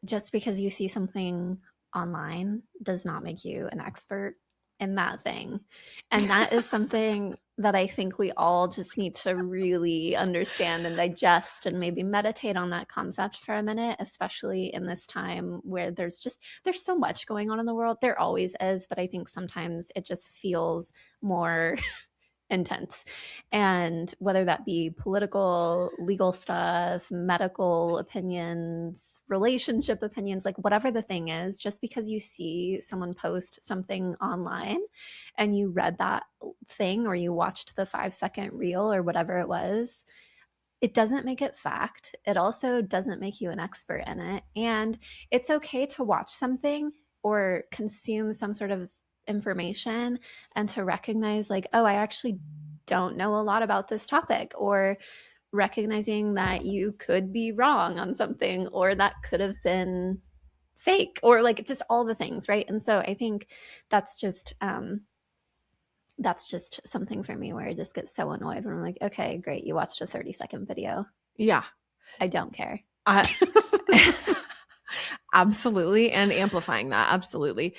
just because you see something online does not make you an expert in that thing. And that is something that I think we all just need to really understand and digest and maybe meditate on that concept for a minute, especially in this time where there's so much going on in the world. There always is, but I think sometimes it just feels more intense. And whether that be political, legal stuff, medical opinions, relationship opinions, like whatever the thing is, just because you see someone post something online and you read that thing or you watched the 5-second reel or whatever it was, it doesn't make it fact. It also doesn't make you an expert in it. And it's okay to watch something or consume some sort of information and to recognize, like, oh, I actually don't know a lot about this topic, or recognizing that you could be wrong on something, or that could have been fake, or like just all the things, right? And so I think that's just something for me where I just get so annoyed when I'm like, okay, great, you watched a 30-second video. Yeah. I don't care. Absolutely. And amplifying that. Absolutely.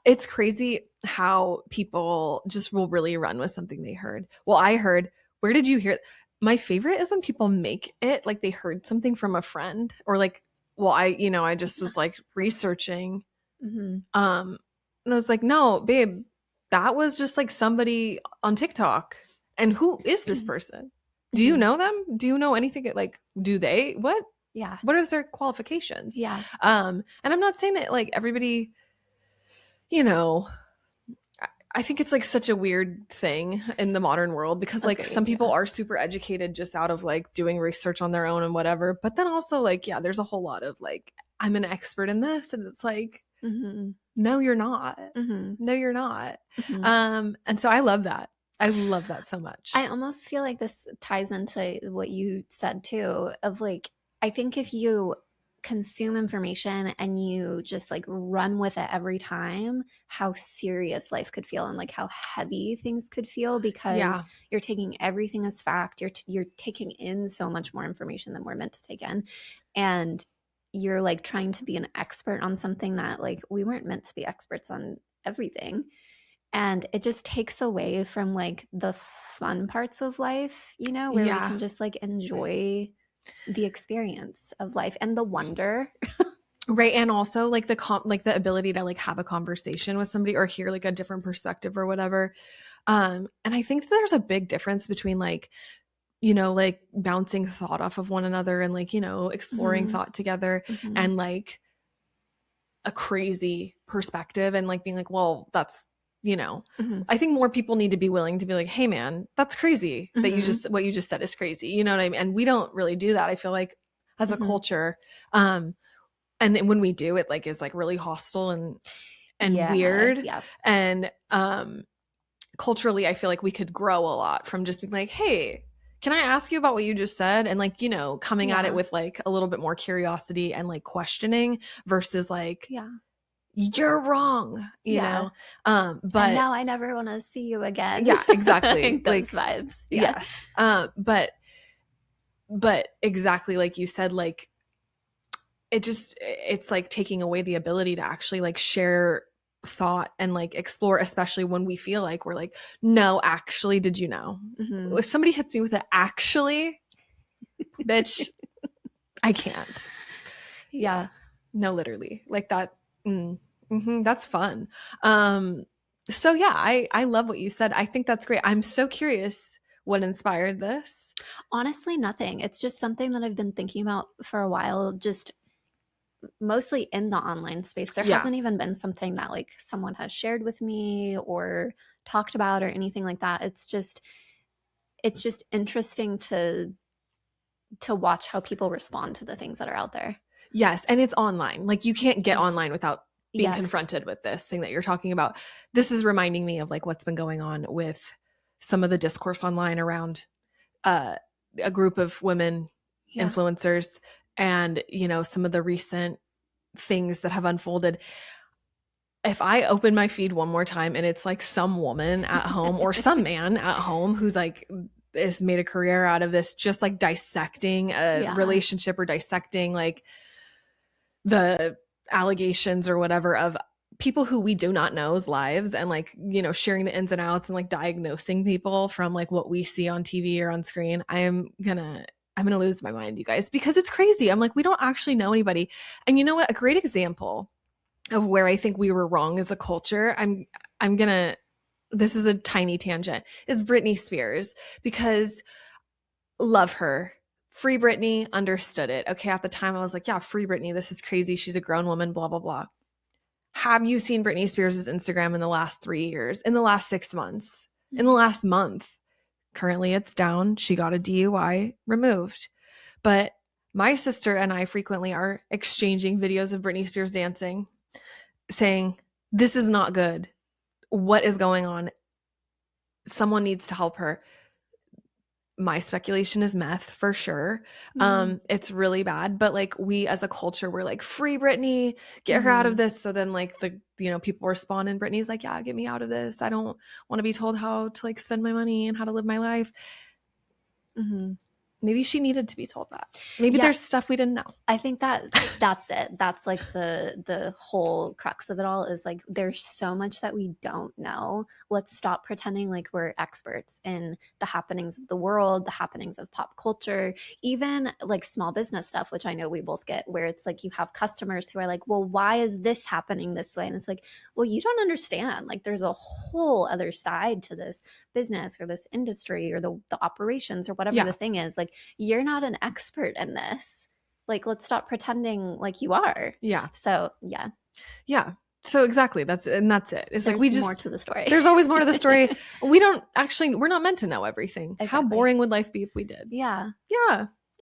It's crazy how people just will really run with something they heard. Well, I heard, where did you hear it? My favorite is when people make it like they heard something from a friend, or like, well, I just was like researching. Mm-hmm. And I was like, no, babe, that was just like somebody on TikTok. And who is this person? Do you know them? Do you know anything? Like, do they? What? Yeah. What is their qualifications? Yeah. And I'm not saying that like everybody, you know, I think it's like such a weird thing in the modern world, because like some people are super educated just out of like doing research on their own and whatever. But then also like, yeah, there's a whole lot of like, I'm an expert in this. And it's like, no, you're not. No, you're not. And so I love that. I love that so much. I almost feel like this ties into what you said too, of like, I think if you consume information and you just like run with it every time, how serious life could feel and like how heavy things could feel, because you're taking everything as fact. You're taking in so much more information than we're meant to take in, and you're like trying to be an expert on something that like we weren't meant to be experts on everything. And it just takes away from like the fun parts of life, you know, where we can just like enjoy the experience of life and the wonder. Right. And also like the ability to like have a conversation with somebody or hear like a different perspective or whatever. And I think there's a big difference between like, you know, like bouncing thought off of one another and like, you know, exploring thought together and like a crazy perspective and like being like, well, that's, you know, I think more people need to be willing to be like, hey man, that's crazy that what you just said is crazy. You know what I mean? And we don't really do that. I feel like as a culture. And when we do, it like is like really hostile and weird. Yeah. And culturally, I feel like we could grow a lot from just being like, hey, can I ask you about what you just said? And like, you know, coming at it with like a little bit more curiosity and like questioning versus like, you're wrong, you know? But and now I never want to see you again. Yeah, exactly. Those like, vibes. Yeah. Yes. But exactly like you said, like it's like taking away the ability to actually like share thought and like explore, especially when we feel like we're like, no, actually, did you know? If somebody hits me with it, actually, bitch, I can't. Yeah. No, literally like that. That's fun. So yeah, I love what you said. I think that's great. I'm so curious what inspired this. Honestly, nothing. It's just something that I've been thinking about for a while, just mostly in the online space. There hasn't even been something that like someone has shared with me or talked about or anything like that. It's just interesting to watch how people respond to the things that are out there. Yes. And it's online. Like you can't get online without being confronted with this thing that you're talking about. This is reminding me of like what's been going on with some of the discourse online around a group of women influencers and, you know, some of the recent things that have unfolded. If I open my feed one more time and it's like some woman at home or some man at home who's like has made a career out of this, just like dissecting a relationship or dissecting like the allegations or whatever of people who we do not know's lives, and like, you know, sharing the ins and outs and like diagnosing people from like what we see on TV or on screen, I'm gonna lose my mind, you guys, because it's crazy. I'm like, we don't actually know anybody. And you know what? A great example of where I think we were wrong as a culture, I'm gonna this is a tiny tangent, is Britney Spears, because love her. Free Britney, understood it. Okay, at the time I was like, yeah, free Britney. This is crazy. She's a grown woman, blah, blah, blah. Have you seen Britney Spears' Instagram in the last 3 years, in the last 6 months, in the last month? Currently it's down. She got a DUI removed. But my sister and I frequently are exchanging videos of Britney Spears dancing, saying, this is not good. What is going on? Someone needs to help her. My speculation is meth for sure. It's really bad, but like, we as a culture, we're like, free Britney, get her out of this. So then like the, you know, people respond and Britney's like, yeah, get me out of this. I don't want to be told how to like spend my money and how to live my life. Maybe she needed to be told that. Maybe there's stuff we didn't know. I think that's it. That's like the whole crux of it all, is like, there's so much that we don't know. Let's stop pretending like we're experts in the happenings of the world, the happenings of pop culture, even like small business stuff, which I know we both get, where it's like you have customers who are like, well, why is this happening this way? And it's like, well, you don't understand. Like, there's a whole other side to this business or this industry or the operations or whatever the thing is. Like, you're not an expert in this. Like, let's stop pretending like you are. Yeah. So yeah. Yeah. So exactly. That's it. It's like, we just, more to the story. There's always more to the story. We're not meant to know everything. Exactly. How boring would life be if we did? Yeah. Yeah.